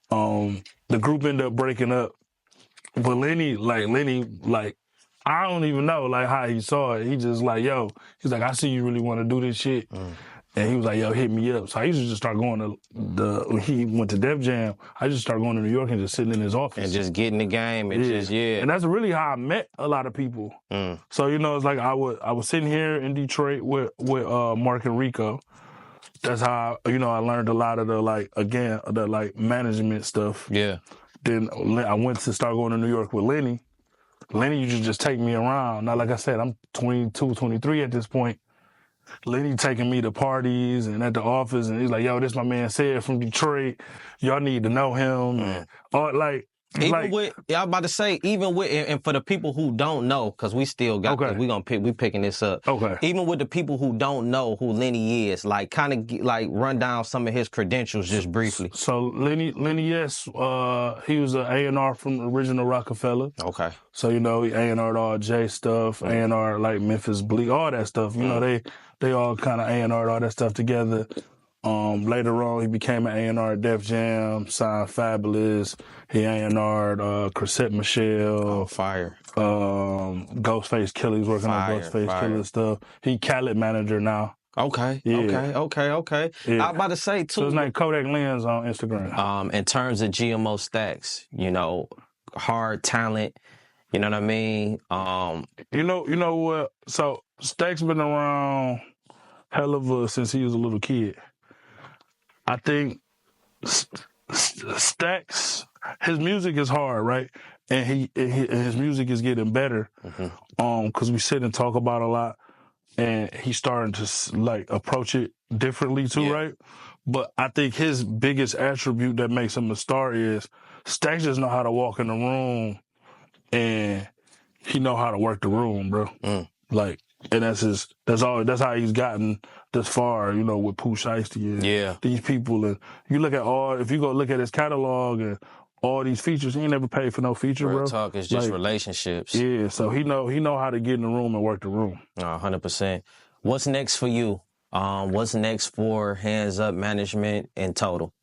The group ended up breaking up. But Lenny, I don't even know, like, how he saw it. He just like, yo, he's like, I see you really want to do this shit. And he was like, yo, hit me up. So I used to just start going to when he went to Def Jam, I just started going to New York and just sitting in his office. And just getting the game and And that's really how I met a lot of people. So, you know, it's like I was sitting here in Detroit with Mark and Rico. That's how, you know, I learned a lot of the management stuff. Yeah. Then I went to start going to New York with Lenny. Lenny used to just take me around. Now, like I said, I'm 22, 23 at this point. Lenny taking me to parties and at the office, and he's like, yo, this my man Sid from Detroit. Y'all need to know him. And I was about to say, even with, and for the people who don't know, because we still got, we picking this up. Okay. Even with the people who don't know who Lenny is, like, kind of like run down some of his credentials just briefly. So Lenny, yes, he was an A&R from the original Rockefeller. Okay. So, you know, he A&R'd all J stuff, A&R like Memphis Bleak, all that stuff. You know, they all kind of A&R'd all that stuff together. Later on, he became an A&R at Def Jam, signed Fabulous. He A&R'd Chrisette Michelle. Oh, fire. Ghostface Killer. He's working on Ghostface Killer stuff. He Khaled manager now. Okay. Yeah. Okay. Yeah. I was about to say, too. So his name Kodak Lens on Instagram. In terms of GMO Stacks, you know, hard talent, you know what I mean? You know what? So Stacks been around hell of a since he was a little kid. I think Stacks, his music is hard, right? And his music is getting better. Because we sit and talk about a lot, and he's starting to like approach it differently too, right? But I think his biggest attribute that makes him a star is Stacks just know how to walk in the room, and he know how to work the room, bro. Like, and that's how he's gotten this far, you know, with Pooh Shiesty and these people. And you look at if you go look at his catalog and all these features, he ain't never paid for no feature, bro. Real talk is just relationships. Yeah, so he know how to get in the room and work the room. 100%. What's next for you? What's next for Hands Up Management in total?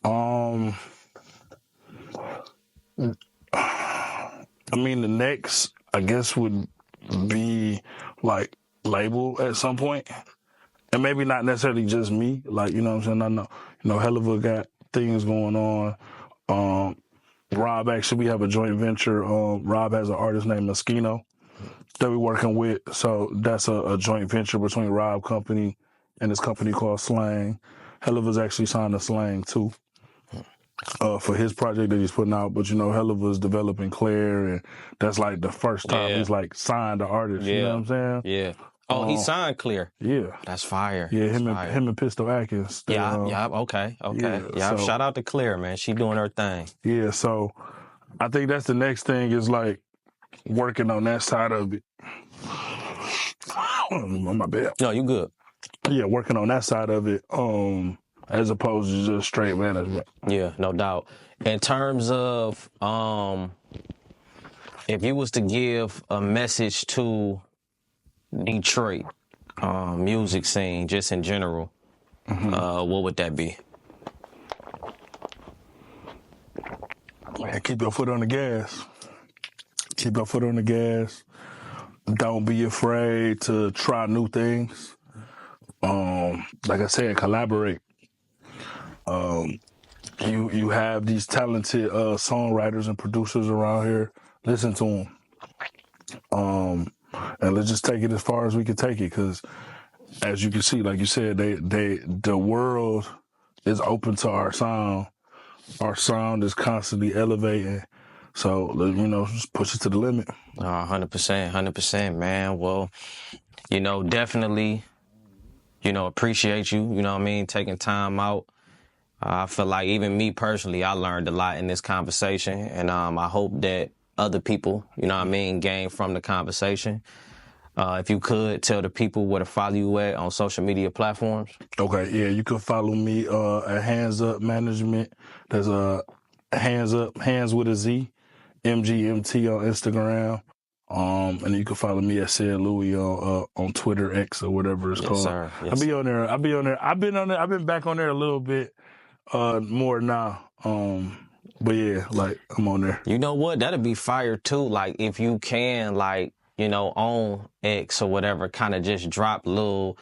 I mean, the next, I guess, would be like label at some point, and maybe not necessarily just me. Like, you know what I'm saying? I know, you know, Helluva got things going on. Rob, actually, we have a joint venture. Rob has an artist named Moschino that we're working with. So that's a joint venture between Rob Company and this company called Slang. Helluva's actually signed to Slang too. For his project that he's putting out, but you know, Helluva's developing Claire, and that's like the first time he's like signed the artist. You know what I'm saying? Yeah. Oh, he signed Clear. Yeah. That's fire. Yeah, That's him and Pistol Atkins. Okay. Yeah, so, shout out to Clear, man. She doing her thing. Yeah, so I think that's the next thing is like working on that side of it. My bad. No, you good. Yeah, working on that side of it. As opposed to just straight management. Yeah, no doubt. In terms of, if you was to give a message to Detroit music scene, just in general, what would that be? Man, keep your foot on the gas. Keep your foot on the gas. Don't be afraid to try new things. Like I said, collaborate. you have these talented songwriters and producers around here. Listen to them. And let's just take it as far as we can take it, because as you can see, like you said, the world is open to our sound. Our sound is constantly elevating. So, just push it to the limit. 100%, man. Well, definitely, appreciate you, taking time out. I feel like even me personally, I learned a lot in this conversation, and I hope that other people, gain from the conversation. If you could tell the people where to follow you at on social media platforms. Okay, yeah, you can follow me at Hands Up Management. There's Hands Up, Hands with a Z, MGMT on Instagram. And you can follow me at Cedric Louie on Twitter, X, or whatever it's called. Sir. Yes, I'll be on there. I've been back on there a little bit more now. But yeah, like, I'm on there. You know what? That'd be fire too. Like, if you can, like, on X or whatever, kind of just drop little,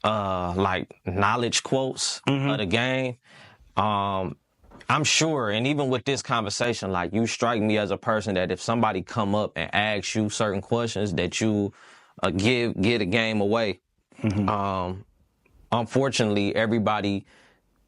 like, knowledge quotes of the game. I'm sure, and even with this conversation, like, you strike me as a person that if somebody come up and asks you certain questions, that you give a game away. Unfortunately, everybody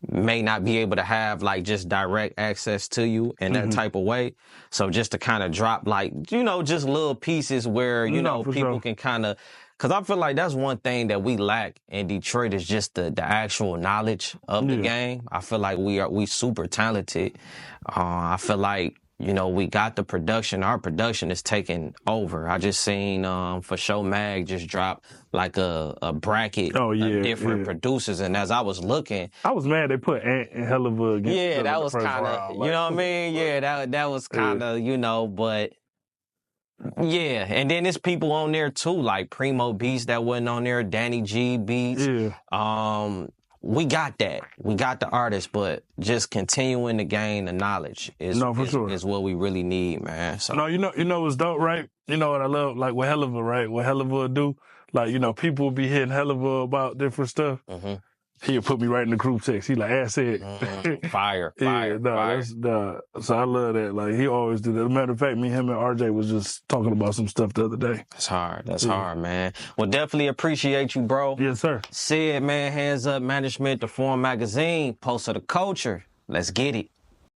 may not be able to have, like, just direct access to you in that type of way. So just to kind of drop, like, just little pieces where, people can kind of, because I feel like that's one thing that we lack in Detroit is just the actual knowledge of the game. I feel like we super talented. I feel like, we got the production. Our production is taking over. I just seen For Show Mag just drop like a bracket of different producers, and as I was looking, I was mad they put Ant and Helluva against. Yeah, that was kind of, you know what I mean? Yeah, that was kind of, but. Yeah, and then there's people on there too, like Primo Beats that wasn't on there, Danny G Beats. Yeah. We got that. We got the artists, but just continuing to gain the knowledge is what we really need, man. So no, you know what's dope, right? You know what I love, like with Helluva, right? What Helluva do, like, people will be hitting Helluva about different stuff. He'll put me right in the group text. He like, ass it. Fire. So I love that. Like, he always do that. As a matter of fact, me, him, and RJ was just talking about some stuff the other day. That's hard. That's hard, man. Well, definitely appreciate you, bro. Yes, sir. Sid, man, Hands Up Management, The Forum Magazine, Pulse of the Culture. Let's get it.